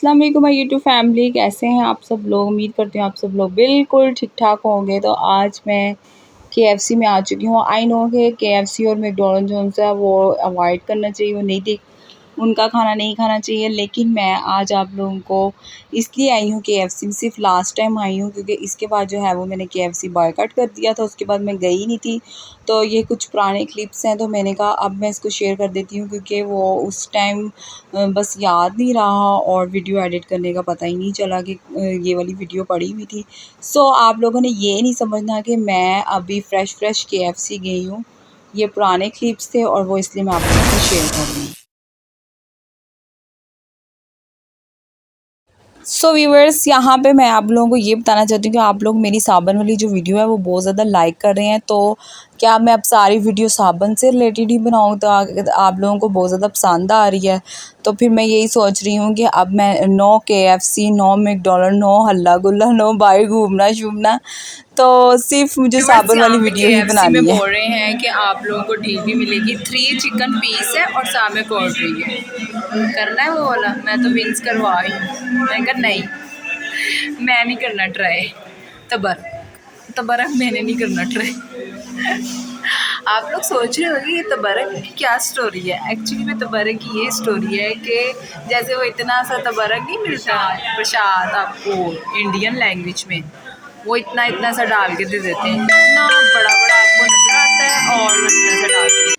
अस्सलाम वालेकुम my YouTube family, कैसे हैं आप सब लोग। उम्मीद करती हूँ आप सब लोग बिल्कुल ठीक ठाक होंगे। तो आज मैं केएफसी में आ चुकी हूँ। आई नो कि केएफसी और मैकडॉनल्ड जो है वो अवॉइड करना चाहिए, वो नहीं देख उनका खाना नहीं खाना चाहिए, लेकिन मैं आज आप लोगों को इसलिए आई हूँ केएफसी। सिर्फ लास्ट टाइम आई हूँ क्योंकि इसके बाद जो है वो मैंने केएफसी बॉयकॉट कर दिया था, उसके बाद मैं गई नहीं थी। तो ये कुछ पुराने क्लिप्स हैं, तो मैंने कहा अब मैं इसको शेयर कर देती हूँ क्योंकि वो उस टाइम बस याद नहीं रहा और वीडियो एडिट करने का पता ही नहीं चला कि ये वाली वीडियो पड़ी हुई थी। सो आप लोगों ने ये नहीं समझना कि मैं अभी फ़्रेश केएफसी गई हूँ। ये पुराने क्लिप्स थे और वो इसलिए मैं आप लोगों से शेयर कर रही हूँ। सो व्यूअर्स, यहाँ पे मैं आप लोगों को ये बताना चाहती हूँ कि आप लोग मेरी साबन वाली जो वीडियो है वो बहुत ज़्यादा लाइक कर रहे हैं। तो क्या मैं अब सारी वीडियो साबन से रिलेटेड ही बनाऊँ, तो आप लोगों को बहुत ज़्यादा पसंद आ रही है। तो फिर मैं यही सोच रही हूँ कि अब मैं no KFC, no McDonald, no हल्ला गुल्ला, नो बाहर घूमना शूमना, तो सिर्फ मुझे साबन वाली वीडियो ही बनानी है। बोल रहे हैं कि आप लोगों को डील भी मिलेगी, 3 चिकन पीस है और साथ में कोल्ड ड्रिंक है। करना है वो वाला, मैं तो विंग्स करवा आई हूँ। मैं कहा नहीं, मैं नहीं करना ट्राई। तबरक मैंने नहीं करना ट्राई। आप लोग सोच रहे होंगे ये तबरक की क्या स्टोरी है। एक्चुअली में तबरक की ये स्टोरी है कि जैसे वो इतना सा तबरक नहीं मिलता प्रसाद आपको इंडियन लैंग्वेज में, वो इतना इतना सा डाल के दे देते हैं, इतना बड़ा बड़ा आपको नजर आता है और वो इतना सा डाल के।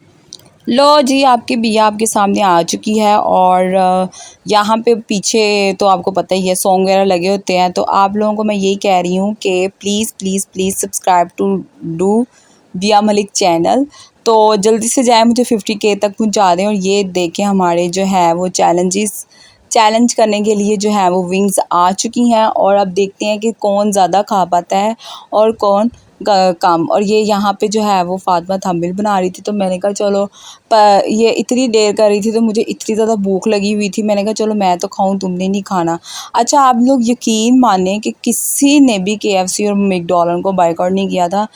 लो जी, आपकी बिया आपके सामने आ चुकी है और यहाँ पे पीछे तो आपको पता ही है सॉन्ग वगैरह लगे होते हैं। तो आप लोगों को मैं यही कह रही हूँ कि please please please subscribe to डू बिया मलिक चैनल। तो जल्दी से जाए, मुझे 50K तक पहुँचा दें और ये देखें हमारे जो है वो चैलेंज करने के लिए जो है वो विंग्स आ चुकी हैं। और अब देखते हैं कि कौन ज़्यादा खा पाता है और कौन कम। और ये यहाँ पे जो है वो फातिमा थंबनेल बना रही थी, तो मैंने कहा चलो, ये इतनी देर कर रही थी तो मुझे इतनी ज़्यादा भूख लगी हुई थी, मैंने कहा चलो मैं तो खाऊं, तुमने नहीं खाना। अच्छा, आप लोग यकीन माने कि किसी ने भी केएफसी और मैकडॉनल्ड को बायकॉट नहीं किया था।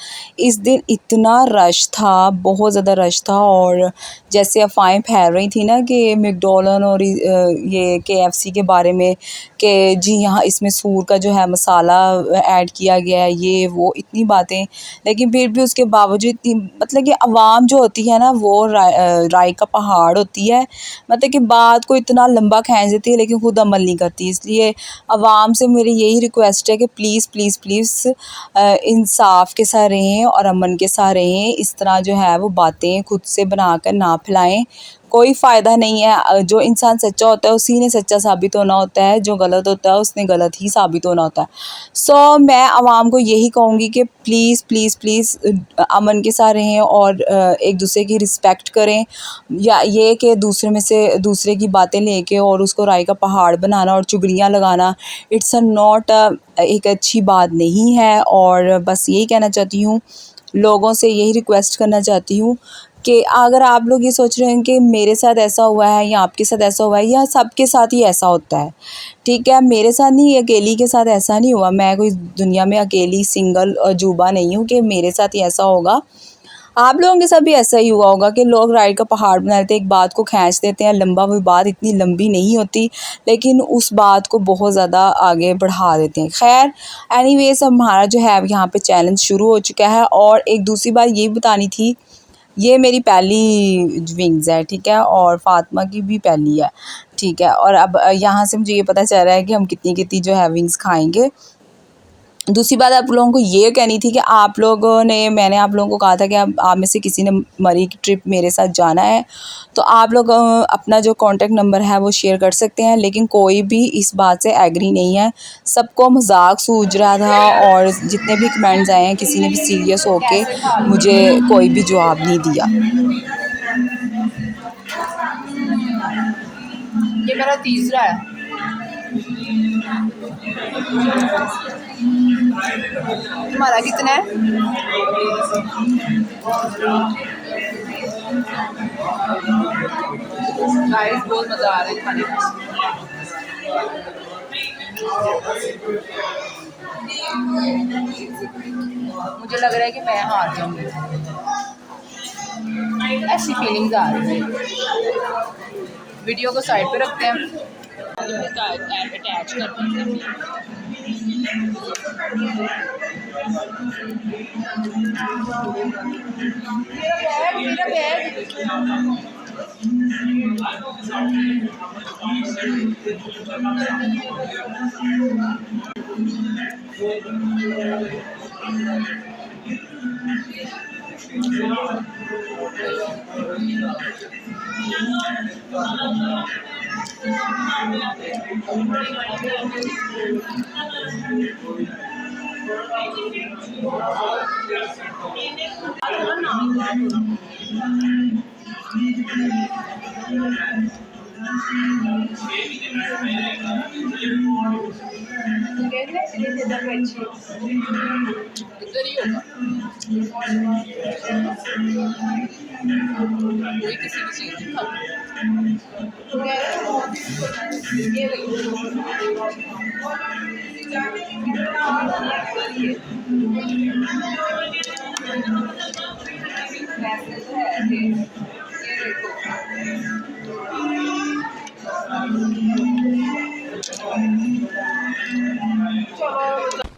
इस दिन इतना रश था, बहुत ज़्यादा रश था। और जैसे अफवाहें फैल रही थी ना कि मैकडॉनल्ड और ये केएफसी के बारे में कि जी यहाँ इसमें सूर का जो है मसाला ऐड किया गया है, ये वो इतनी बातें, लेकिन फिर भी उसके बावजूद इतनी, मतलब कि अवाम जो होती है ना वो राय का पहाड़ होती है। मतलब कि बात को इतना लंबा खींच देती है लेकिन खुद अमल नहीं करती। इसलिए अवाम से मेरी यही रिक्वेस्ट है कि प्लीज़ प्लीज़ प्लीज़ इंसाफ के साथ रहें और अमन के साथ रहें। इस तरह जो है वो बातें खुद से बनाकर ना फैलाएं, कोई फ़ायदा नहीं है। जो इंसान सच्चा होता है उसी ने सच्चा साबित होना होता है, जो गलत होता है उसने गलत ही साबित होना होता है। सो मैं आवाम को यही कहूँगी कि प्लीज़ प्लीज़ प्लीज़ अमन के साथ रहें और एक दूसरे की रिस्पेक्ट करें। या ये कि दूसरे में से दूसरे की बातें लेके और उसको राय का पहाड़ बनाना और चुगलियाँ लगाना, इट्स अ नॉट एक अच्छी बात नहीं है। और बस यही कहना चाहती हूँ, लोगों से यही रिक्वेस्ट करना चाहती हूँ कि अगर आप लोग ये सोच रहे हैं कि मेरे साथ ऐसा हुआ है या आपके साथ ऐसा हुआ है या सबके साथ ही ऐसा होता है, ठीक है, मेरे साथ नहीं, अकेली के साथ ऐसा नहीं हुआ। मैं कोई दुनिया में अकेली सिंगल अजूबा नहीं हूँ कि मेरे साथ ही ऐसा होगा। आप लोगों के साथ भी ऐसा ही हुआ होगा कि लोग राइड का पहाड़ बना देते हैं, एक बात को खींच देते हैं लंबा। वो बात इतनी लंबी नहीं होती लेकिन उस बात को बहुत ज़्यादा आगे बढ़ा देते हैं। खैर एनीवेज, हमारा जो है यहाँ पे चैलेंज शुरू हो चुका है। और एक दूसरी बात ये बतानी थी, ये मेरी पहली विंग्स है, ठीक है, और फातिमा की भी पहली है, ठीक है। और अब यहाँ से मुझे ये पता चल रहा है कि हम कितनी कितनी जो है विंग्स खाएंगे। दूसरी बात आप लोगों को ये कहनी थी कि आप लोगों ने, मैंने आप लोगों को कहा था कि आप में से किसी ने मरी की ट्रिप मेरे साथ जाना है, तो आप लोग अपना जो कॉन्टैक्ट नंबर है वो शेयर कर सकते हैं। लेकिन कोई भी इस बात से एग्री नहीं है, सबको मजाक सूझ रहा था। और जितने भी कमेंट्स आए हैं किसी ने भी सीरियस होके मुझे कोई भी जवाब नहीं दिया। ये मेरा तीसरा है। तुम्हारा कितना है? गाइस बहुत मजा आ रहा है खाने में। मुझे लग रहा है कि मैं हार जाऊंगी, ऐसी फीलिंग्स आ रही है। वीडियो को साइड पे रखते हैं। अटैच करनी है। मेरा बैग इधर ही होगा, कोई किसी की चीज नहीं खाती।